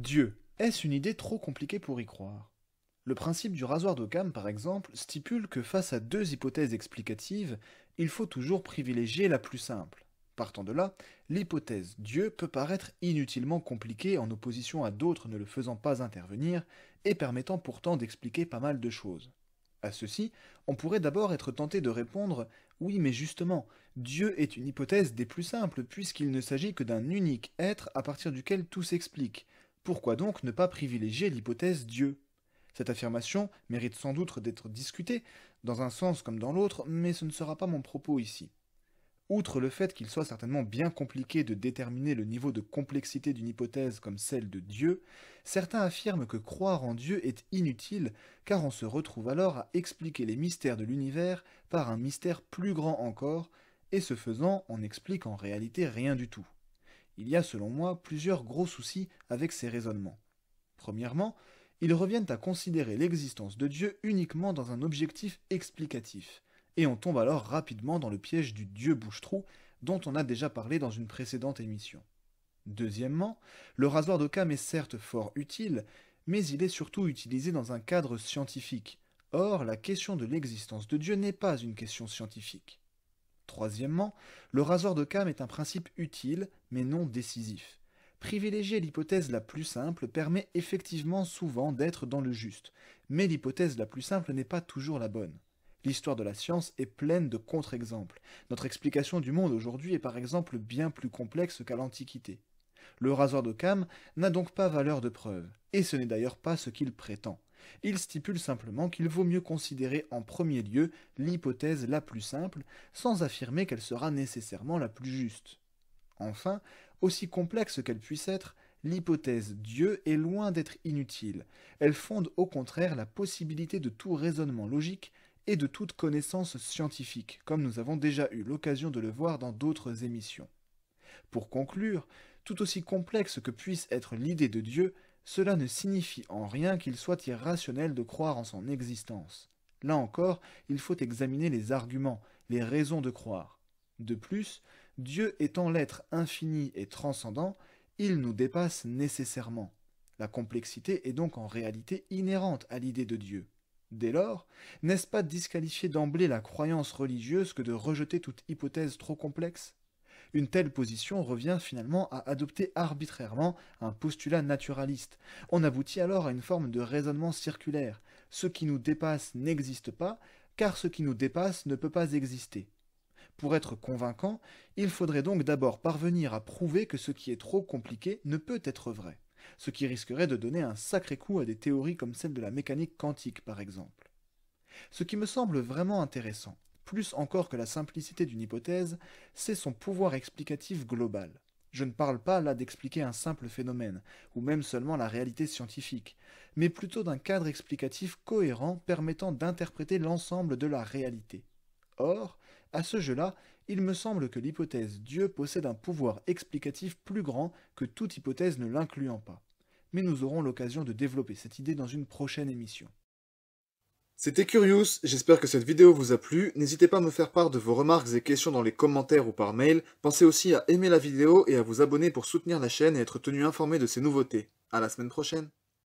Dieu, est-ce une idée trop compliquée pour y croire? Le principe du rasoir d'Occam, par exemple, stipule que face à deux hypothèses explicatives, il faut toujours privilégier la plus simple. Partant de là, l'hypothèse Dieu peut paraître inutilement compliquée en opposition à d'autres ne le faisant pas intervenir et permettant pourtant d'expliquer pas mal de choses. À ceci, on pourrait d'abord être tenté de répondre oui, mais justement, Dieu est une hypothèse des plus simples puisqu'il ne s'agit que d'un unique être à partir duquel tout s'explique. Pourquoi donc ne pas privilégier l'hypothèse Dieu? Cette affirmation mérite sans doute d'être discutée, dans un sens comme dans l'autre, mais ce ne sera pas mon propos ici. Outre le fait qu'il soit certainement bien compliqué de déterminer le niveau de complexité d'une hypothèse comme celle de Dieu, certains affirment que croire en Dieu est inutile, car on se retrouve alors à expliquer les mystères de l'univers par un mystère plus grand encore, et ce faisant, on n'explique en réalité rien du tout. Il y a selon moi plusieurs gros soucis avec ces raisonnements. Premièrement, ils reviennent à considérer l'existence de Dieu uniquement dans un objectif explicatif, et on tombe alors rapidement dans le piège du Dieu bouche-trou dont on a déjà parlé dans une précédente émission. Deuxièmement, le rasoir d'Occam est certes fort utile, mais il est surtout utilisé dans un cadre scientifique. Or, la question de l'existence de Dieu n'est pas une question scientifique. Troisièmement, le rasoir d'Occam est un principe utile, mais non décisif. Privilégier l'hypothèse la plus simple permet effectivement souvent d'être dans le juste, mais l'hypothèse la plus simple n'est pas toujours la bonne. L'histoire de la science est pleine de contre-exemples. Notre explication du monde aujourd'hui est par exemple bien plus complexe qu'à l'Antiquité. Le rasoir d'Occam n'a donc pas valeur de preuve, et ce n'est d'ailleurs pas ce qu'il prétend. Il stipule simplement qu'il vaut mieux considérer en premier lieu l'hypothèse la plus simple, sans affirmer qu'elle sera nécessairement la plus juste. Enfin, aussi complexe qu'elle puisse être, l'hypothèse Dieu est loin d'être inutile. Elle fonde au contraire la possibilité de tout raisonnement logique et de toute connaissance scientifique, comme nous avons déjà eu l'occasion de le voir dans d'autres émissions. Pour conclure, tout aussi complexe que puisse être l'idée de Dieu, cela ne signifie en rien qu'il soit irrationnel de croire en son existence. Là encore, il faut examiner les arguments, les raisons de croire. De plus, Dieu étant l'être infini et transcendant, il nous dépasse nécessairement. La complexité est donc en réalité inhérente à l'idée de Dieu. Dès lors, n'est-ce pas disqualifier d'emblée la croyance religieuse que de rejeter toute hypothèse trop complexe? Une telle position revient finalement à adopter arbitrairement un postulat naturaliste. On aboutit alors à une forme de raisonnement circulaire. Ce qui nous dépasse n'existe pas, car ce qui nous dépasse ne peut pas exister. Pour être convaincant, il faudrait donc d'abord parvenir à prouver que ce qui est trop compliqué ne peut être vrai, ce qui risquerait de donner un sacré coup à des théories comme celle de la mécanique quantique par exemple. Ce qui me semble vraiment intéressant, plus encore que la simplicité d'une hypothèse, c'est son pouvoir explicatif global. Je ne parle pas là d'expliquer un simple phénomène, ou même seulement la réalité scientifique, mais plutôt d'un cadre explicatif cohérent permettant d'interpréter l'ensemble de la réalité. Or, à ce jeu-là, il me semble que l'hypothèse Dieu possède un pouvoir explicatif plus grand que toute hypothèse ne l'incluant pas. Mais nous aurons l'occasion de développer cette idée dans une prochaine émission. C'était Curious, j'espère que cette vidéo vous a plu, n'hésitez pas à me faire part de vos remarques et questions dans les commentaires ou par mail, pensez aussi à aimer la vidéo et à vous abonner pour soutenir la chaîne et être tenu informé de ses nouveautés. À la semaine prochaine.